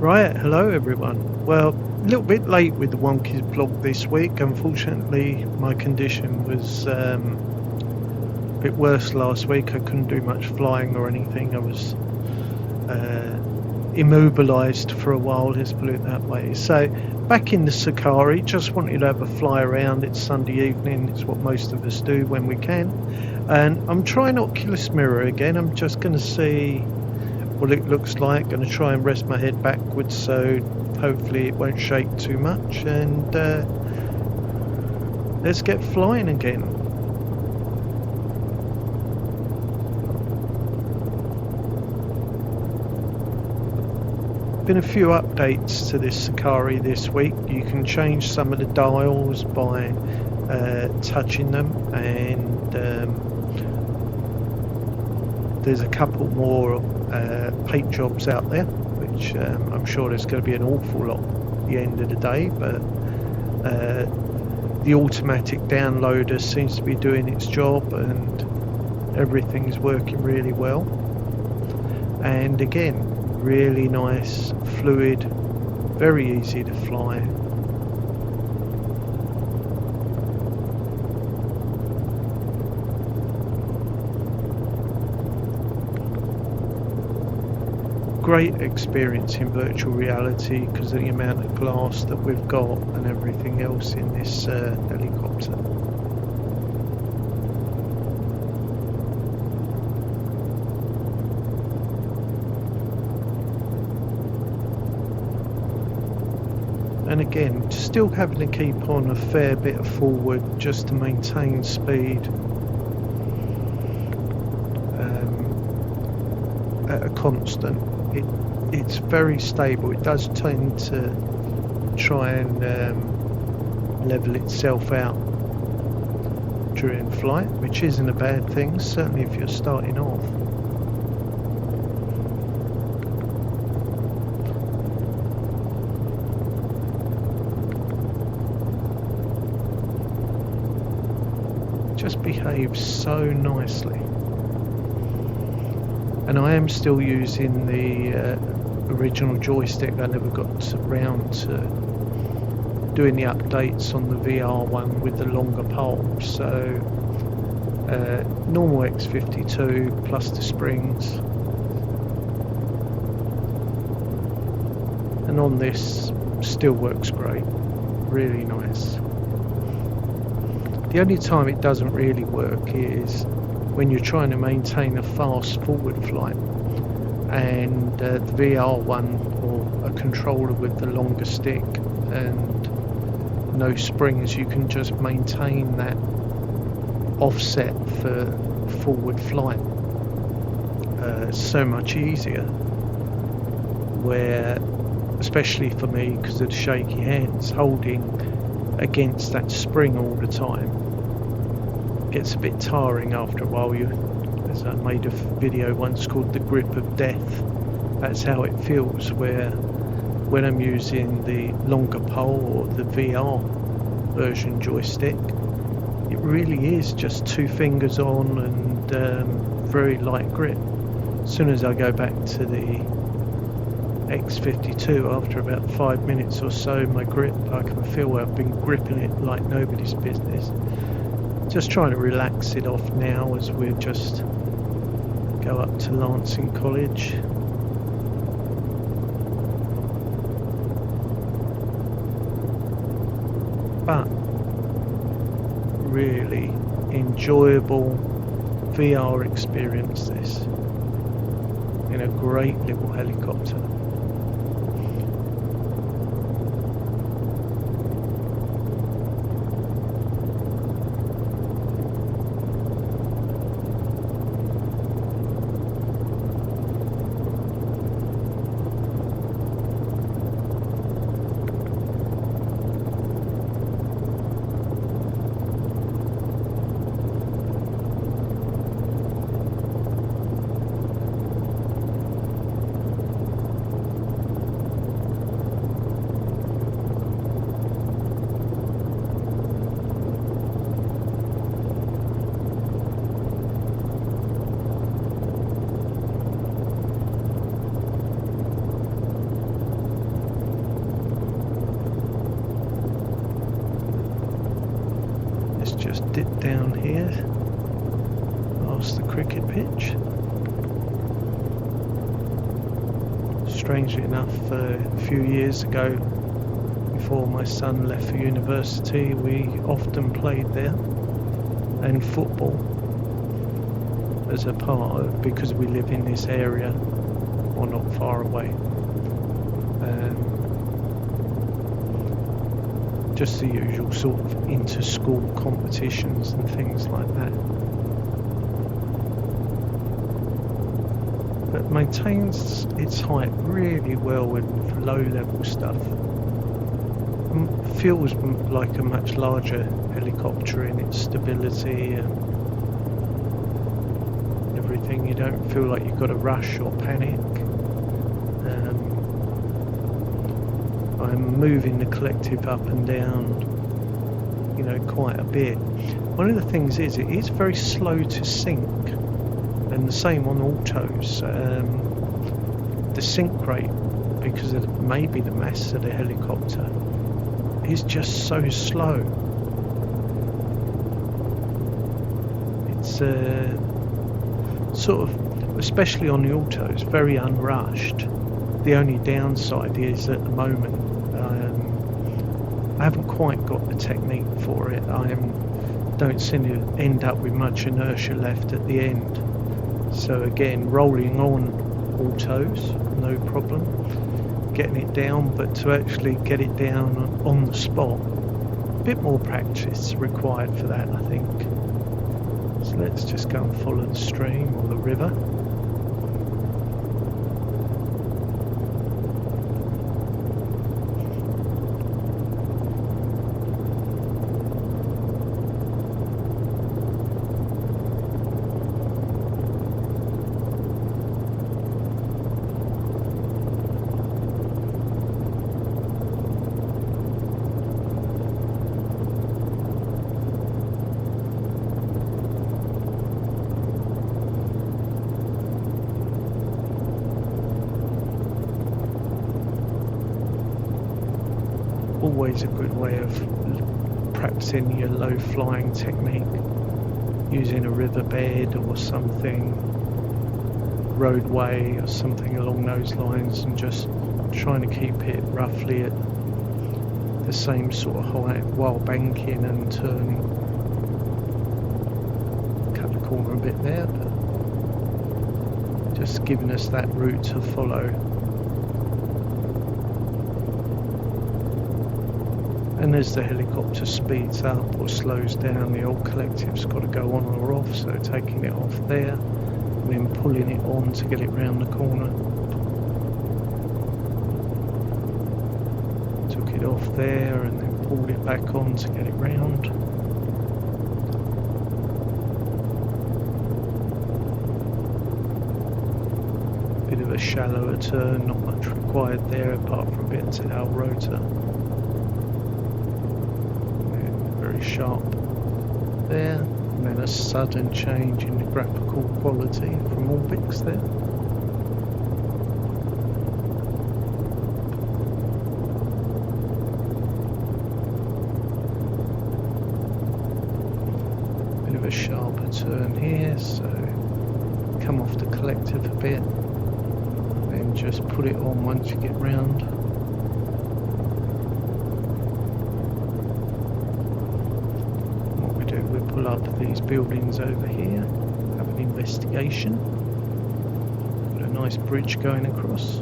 Right, hello everyone. Well, a little bit late with the Wonky's blog this week. Unfortunately, my condition was a bit worse last week. I couldn't do much flying or anything. I was immobilised for a while, let's put it that way. So, back in the Cicare, just wanted to have a fly around. It's Sunday evening, it's what most of us do when we can. And I'm trying Oculus Mirror again. I'm just going to see what it looks like. Going to try and rest my head backwards so hopefully it won't shake too much, and let's get flying again. Been a few updates to this Cicare this week. You can change some of the dials by touching them, and there's a couple more paint jobs out there, which I'm sure there's going to be an awful lot at the end of the day, but the automatic downloader seems to be doing its job and everything's working really well. And again, really nice, fluid, very easy to fly. Great experience in virtual reality because of the amount of glass that we've got and everything else in this helicopter. And again, still having to keep on a fair bit of forward just to maintain speed at a constant. It's very stable. It does tend to try and level itself out during flight, which isn't a bad thing, certainly if you're starting off. Just behaves so nicely. And I am still using the original joystick. I never got around to doing the updates on the VR one with the longer pole. So normal X52 plus the springs. And on this, still works great. Really nice. The only time it doesn't really work is when you're trying to maintain a fast forward flight, and the VR one, or a controller with the longer stick and no springs, you can just maintain that offset for forward flight so much easier, where especially for me, because of the shaky hands, holding against that spring all the time gets a bit tiring after a while. As I made a video once called The Grip of Death, that's how it feels, where when I'm using the longer pole or the VR version joystick, it really is just two fingers on and very light grip. As soon as I go back to the X52, after about 5 minutes or so, my grip, I can feel I've been gripping it like nobody's business. Just trying to relax it off now as we just go up to Lancing College. But really enjoyable VR experience this, in a great little helicopter. dip down here past the cricket pitch. Strangely enough, a few years ago, before my son left for university, we often played there, and football as a part of, because we live in this area or not far away. Just the usual sort of inter-school competitions and things like that. But maintains its height really well with low-level stuff. Feels like a much larger helicopter in its stability and everything. You don't feel like you've got to rush or panic. I'm moving the collective up and down, you know, quite a bit. One of the things is it is very slow to sync, and the same on autos. The sync rate, because of maybe the mass of the helicopter, is just so slow. It's sort of, especially on the autos, very unrushed. The only downside is at the moment I haven't quite got the technique for it. Don't seem to end up with much inertia left at the end. So again, rolling on autos, no problem. Getting it down, but to actually get it down on the spot, a bit more practice required for that, I think. So let's just go and follow the stream or the river. Always a good way of practicing your low flying technique, using a riverbed or something, roadway or something along those lines, and just trying to keep it roughly at the same sort of height while banking and turning. Cut the corner a bit there, but just giving us that route to follow. And as the helicopter speeds up or slows down, the old collective's got to go on or off, so taking it off there and then pulling it on to get it round the corner. Took it off there and then pulled it back on to get it round. Bit of a shallower turn, not much required there apart from a bit of tail rotor. Sharp there, and then a sudden change in the graphical quality from Orbix there. Bit of a sharper turn here, so come off the collective a bit, then just put it on once you get round. Pull up these buildings over here, have an investigation. Got a nice bridge going across.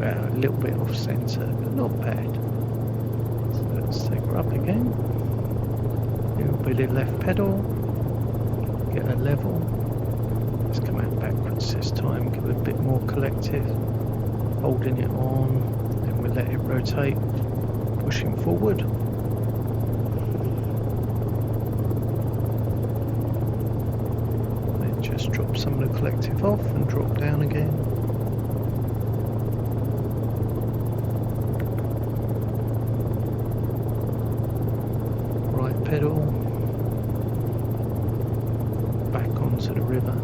A little bit off centre, but not bad. So let's take her up again. Little bit of left pedal, get her level. Let's come out backwards this time, give it a bit more collective. Holding it on, then we'll let it rotate, pushing forward. Then just just drop some of the collective off and drop down again. Right pedal, back onto the river.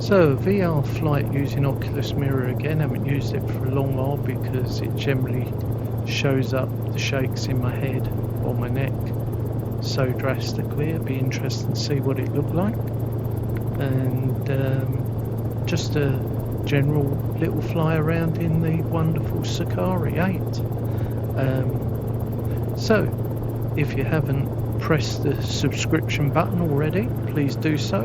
So VR flight using Oculus Mirror again. Haven't used it for a long while because it generally shows up the shakes in my head or my neck so drastically. It'd be interesting to see what it looked like. And just a general little fly around in the wonderful Cicare 8. So if you haven't pressed the subscription button already, please do so.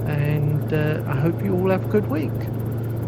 And I hope you all have a good week.